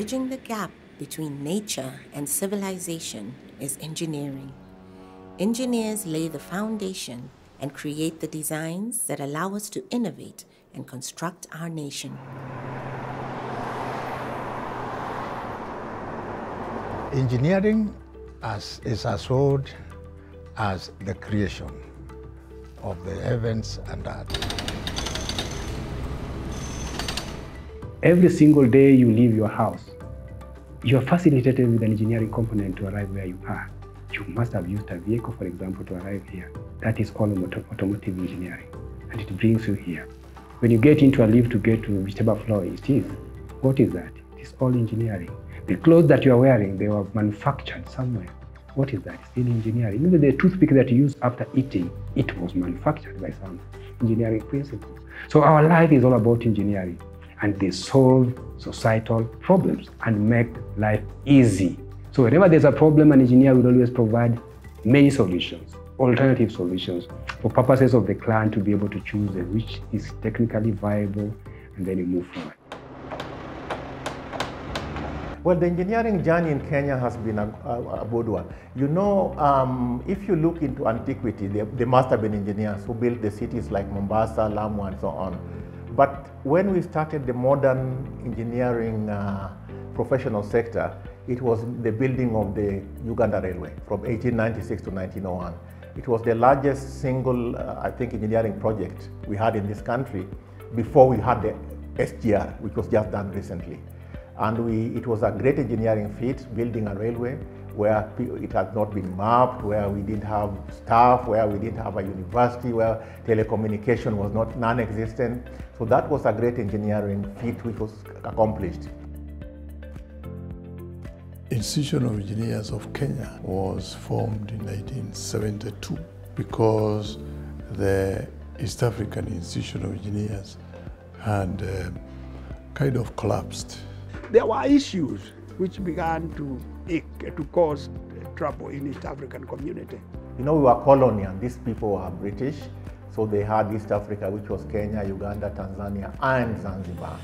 Bridging the gap between nature and civilization is engineering. Engineers lay the foundation and create the designs that allow us to innovate and construct our nation. Engineering is as old as the creation of the heavens and earth. Every single day you leave your house, you are facilitated with an engineering component to arrive where you are. You must have used a vehicle, for example, to arrive here. That is called automotive engineering, and it brings you here. When you get into a lift to get to whichever floor it is, what is that? It is all engineering. The clothes that you are wearing, they were manufactured somewhere. What is that? Still engineering. Even the toothpick that you use after eating, it was manufactured by some engineering principles. So our life is all about engineering, and they solve societal problems and make life easy. So whenever there's a problem, an engineer will always provide many solutions, alternative solutions, for purposes of the client to be able to choose which is technically viable, and then you move forward. Well, the engineering journey in Kenya has been a good one. You know, if you look into antiquity, there must have been engineers who built the cities like Mombasa, Lamu, and so on. But when we started the modern engineering professional sector, it was the building of the Uganda Railway from 1896 to 1901. It was the largest single, I think, engineering project we had in this country before we had the SGR, which was just done recently. And it was a great engineering feat, building a railway where it had not been mapped, where we didn't have staff, where we didn't have a university, where telecommunication was non-existent. So that was a great engineering feat which was accomplished. Institution of Engineers of Kenya was formed in 1972 because the East African Institution of Engineers had kind of collapsed. There were issues which began to cause trouble in East African community. You know, we were colonial. These people were British, so they had East Africa, which was Kenya, Uganda, Tanzania, and Zanzibar.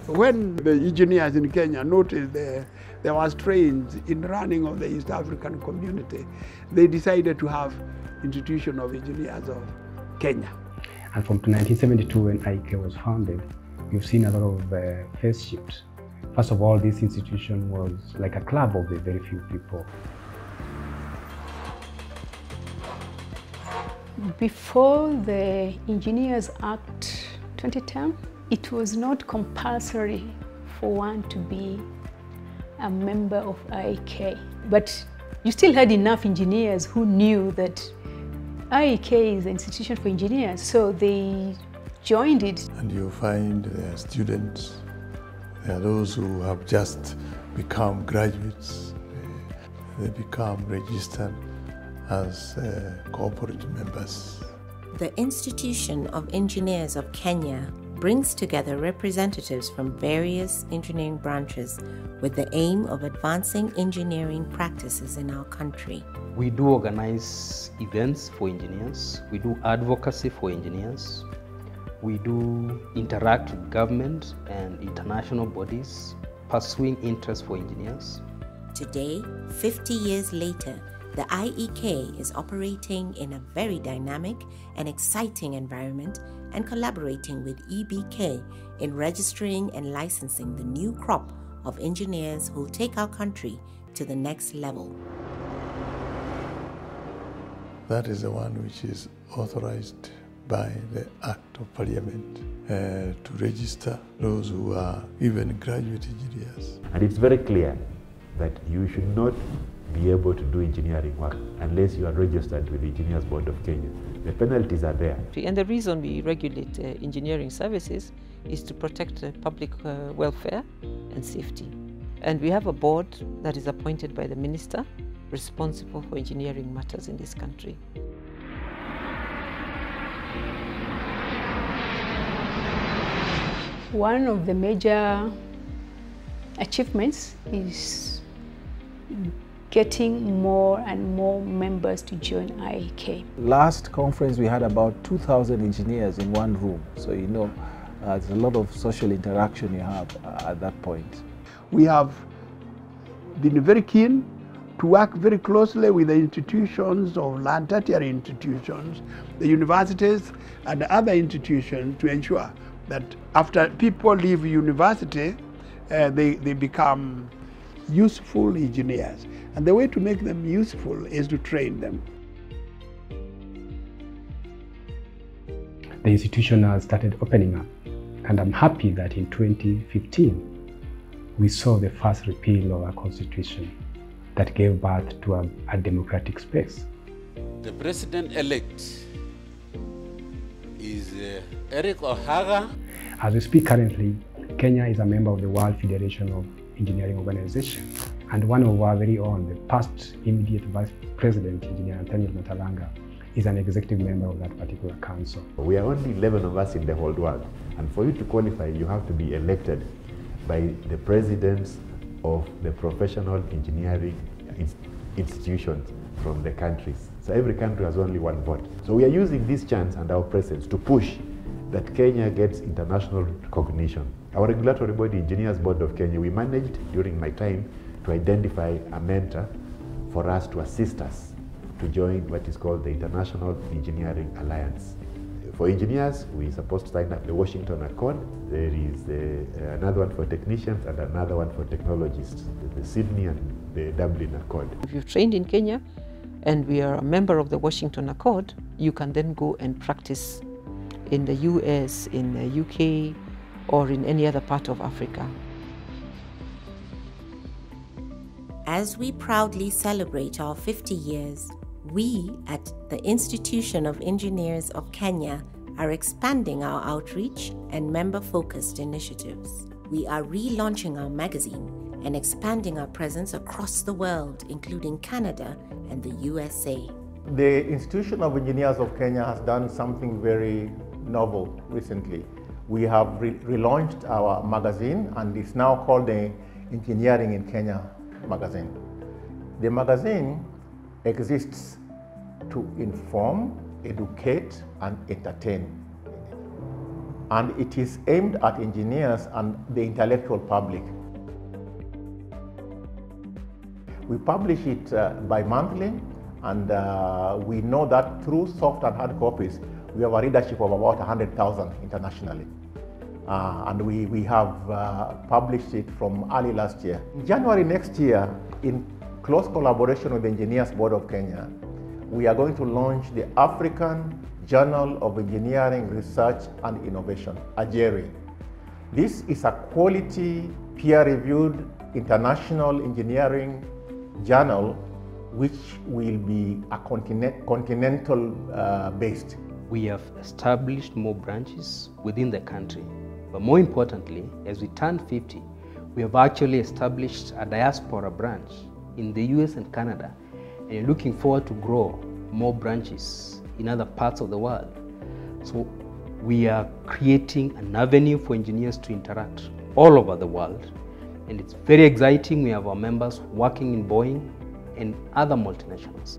When the engineers in Kenya noticed there was strains in running of the East African community, they decided to have Institution of Engineers of Kenya. And from 1972, when IEK was founded, we've seen a lot of phase shifts. First of all, this institution was like a club of the very few people. Before the Engineers Act 2010, it was not compulsory for one to be a member of IEK, but you still had enough engineers who knew that IEK is the institution for engineers, so they joined it. And you find there are students, there are those who have just become graduates, they become registered as corporate members. The Institution of Engineers of Kenya brings together representatives from various engineering branches with the aim of advancing engineering practices in our country. We do organize events for engineers, we do advocacy for engineers, we do interact with government and international bodies, pursuing interest for engineers. Today, 50 years later, the IEK is operating in a very dynamic and exciting environment and collaborating with EBK in registering and licensing the new crop of engineers who will take our country to the next level. That is the one which is authorized by the Act of Parliament to register those who are even graduate engineers. And it's very clear that you should not be able to do engineering work unless you are registered with the Engineers Board of Kenya. The penalties are there. And the reason we regulate engineering services is to protect public welfare and safety. And we have a board that is appointed by the minister responsible for engineering matters in this country. One of the major achievements is getting more and more members to join IEK. Last conference we had about 2,000 engineers in one room. So you know, There's a lot of social interaction you have at that point. We have been very keen to work very closely with the institutions of tertiary institutions, the universities and other institutions to ensure that after people leave university, they become useful engineers. And the way to make them useful is to train them. The institution has started opening up, and I'm happy that in 2015 we saw the first repeal of our constitution that gave birth to a democratic space. The president-elect is Eric Ohaga. As we speak currently, Kenya is a member of the World Federation of Engineering Organization, and one of our very own, the past immediate Vice President, Engineer Antonio Matalanga, is an executive member of that particular council. We are only 11 of us in the whole world, and for you to qualify, you have to be elected by the presidents of the professional engineering institutions from the countries. So every country has only one vote. So we are using this chance and our presence to push that Kenya gets international recognition. Our regulatory body, Engineers Board of Kenya, we managed during my time to identify a mentor for us to assist us to join what is called the International Engineering Alliance. For engineers, we're supposed to sign up the Washington Accord. There is another one for technicians and another one for technologists, the Sydney and the Dublin Accord. If you've trained in Kenya and we are a member of the Washington Accord, you can then go and practice in the US, in the UK, or in any other part of Africa. As we proudly celebrate our 50 years, we at the Institution of Engineers of Kenya are expanding our outreach and member-focused initiatives. We are relaunching our magazine and expanding our presence across the world, including Canada and the USA. The Institution of Engineers of Kenya has done something very novel recently. We have relaunched our magazine, and it's now called the Engineering in Kenya magazine. The magazine exists to inform, educate, and entertain. And it is aimed at engineers and the intellectual public. We publish it bi-monthly, and we know that through soft and hard copies, we have a readership of about 100,000 internationally. And we have published it from early last year. In January next year, in close collaboration with the Engineers Board of Kenya, we are going to launch the African Journal of Engineering Research and Innovation, AJERI. This is a quality, peer-reviewed international engineering journal which will be a continental based. We have established more branches within the country. But more importantly, as we turn 50, we have actually established a diaspora branch in the US and Canada, and looking forward to grow more branches in other parts of the world. So we are creating an avenue for engineers to interact all over the world, and it's very exciting. We have our members working in Boeing and other multinationals.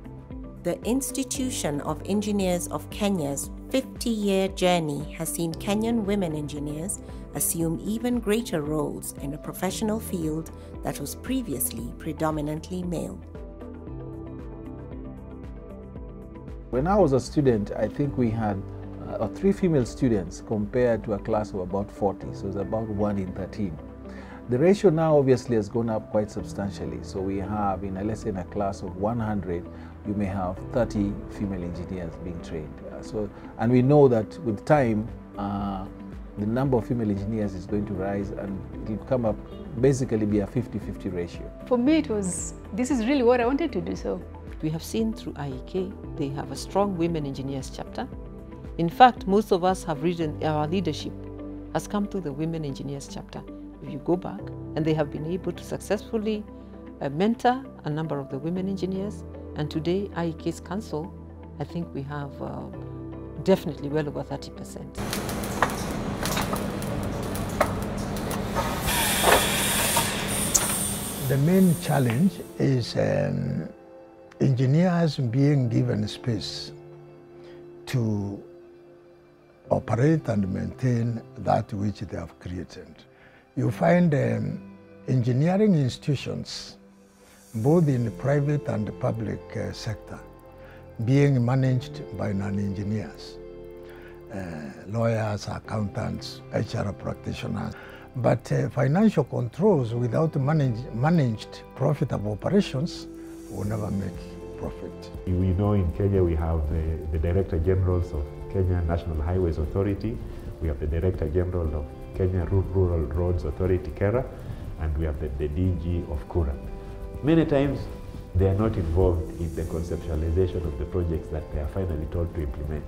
The Institution of Engineers of Kenya's 50-year journey has seen Kenyan women engineers assume even greater roles in a professional field that was previously predominantly male. When I was a student, I think we had 3 female students compared to a class of about 40, so it's about 1 in 13. The ratio now obviously has gone up quite substantially. So we have, let's say in a class of 100, you may have 30 female engineers being trained. And we know that with time, the number of female engineers is going to rise, and it will come up, basically be a 50-50 ratio. For me, this is really what I wanted to do. So we have seen through IEK, they have a strong women engineers chapter. In fact, most of us have written, our leadership has come through the women engineers chapter. If you go back, and they have been able to successfully mentor a number of the women engineers. And today, IEK's council, I think we have definitely well over 30%. The main challenge is engineers being given space to operate and maintain that which they have created. You find engineering institutions, both in the private and the public sector, being managed by non-engineers, lawyers, accountants, HR practitioners. But financial controls without managed profitable operations will never make profit. We know in Kenya we have the Director Generals of Kenya National Highways Authority, we have the Director General of Kenya Rural Roads Authority, KERA, and we have the DG of KURA. Many times they are not involved in the conceptualization of the projects that they are finally told to implement.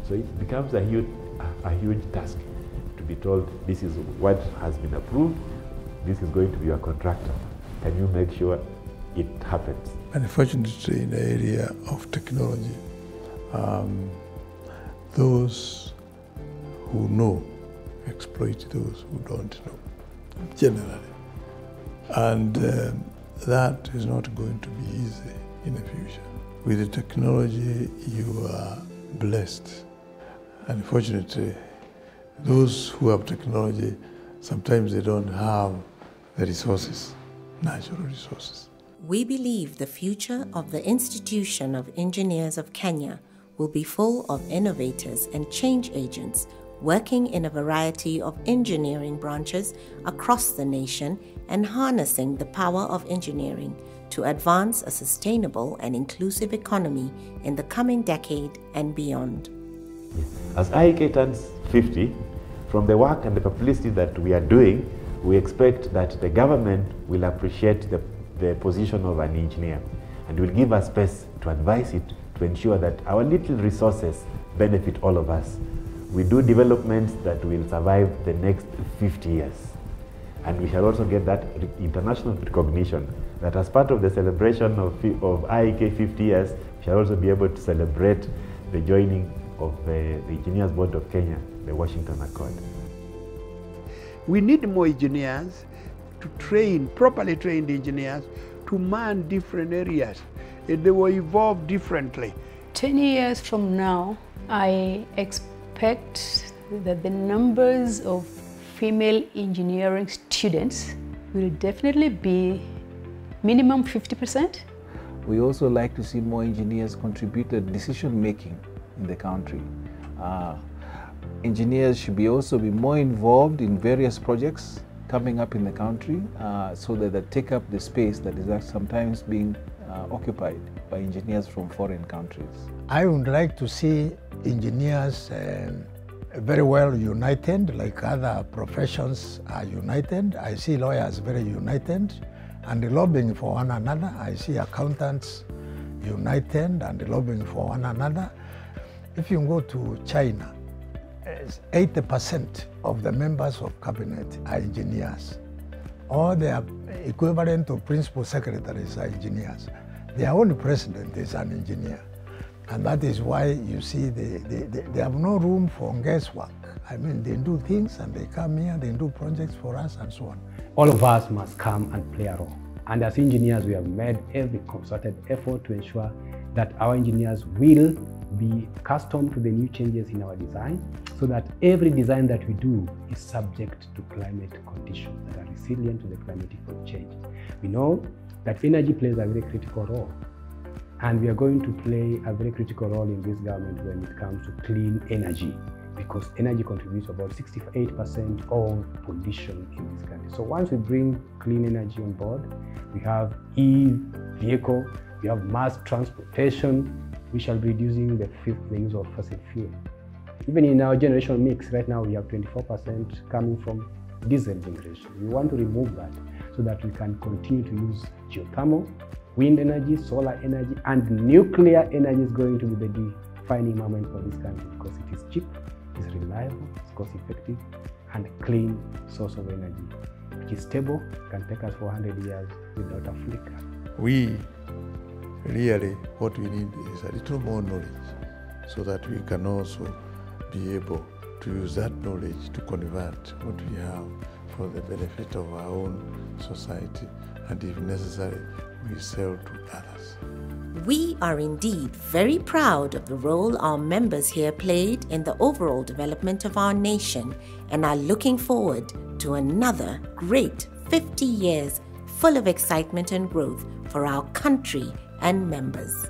So it becomes a huge task to be told, this is what has been approved, this is going to be your contractor. Can you make sure it happens? Unfortunately, in the area of technology, those who know exploit those who don't know, generally. And that is not going to be easy in the future. With the technology, you are blessed. Unfortunately, those who have technology, sometimes they don't have the resources, natural resources. We believe the future of the Institution of Engineers of Kenya will be full of innovators and change agents working in a variety of engineering branches across the nation and harnessing the power of engineering to advance a sustainable and inclusive economy in the coming decade and beyond. As IEK turns 50, from the work and the publicity that we are doing, we expect that the government will appreciate the position of an engineer and will give us space to advise it to ensure that our little resources benefit all of us. We do developments that will survive the next 50 years. And we shall also get that international recognition that as part of the celebration of IEK 50 years, we shall also be able to celebrate the joining of the Engineers Board of Kenya, the Washington Accord. We need more engineers to train, properly trained engineers, to man different areas. They will evolve differently. 10 years from now, I expect that the numbers of female engineering students will definitely be minimum 50%. We also like to see more engineers contribute to decision making in the country. Engineers should also be more involved in various projects coming up in the country so that they take up the space that is sometimes being occupied by engineers from foreign countries. I would like to see engineers very well united, like other professions are united. I see lawyers very united and lobbying for one another. I see accountants united and lobbying for one another. If you go to China, 80% of the members of cabinet are engineers, or their equivalent of principal secretaries are engineers. Their own president is an engineer. And that is why you see they have no room for guesswork. I mean, they do things and they come here, they do projects for us and so on. All of us must come and play a role. And as engineers, we have made every concerted effort to ensure that our engineers will be accustomed to the new changes in our design, so that every design that we do is subject to climate conditions that are resilient to the climatic change. We know that energy plays a very critical role, and we are going to play a very critical role in this government when it comes to clean energy, because energy contributes about 68% of pollution in this country. So once we bring clean energy on board, we have e-vehicle, we have mass transportation, we shall be reducing the use of fossil fuel. Even in our generational mix, right now we have 24% coming from diesel generation. We want to remove that so that we can continue to use geothermal, wind energy, solar energy, and nuclear energy is going to be the defining moment for this country because it is cheap, it's reliable, it's cost effective, and clean source of energy, which is stable, can take us 400 years without a flicker. We really, what we need is a little more knowledge so that we can also be able to use that knowledge to convert what we have for the benefit of our own society, and if necessary, we sell to others. We are indeed very proud of the role our members here played in the overall development of our nation and are looking forward to another great 50 years full of excitement and growth for our country and members.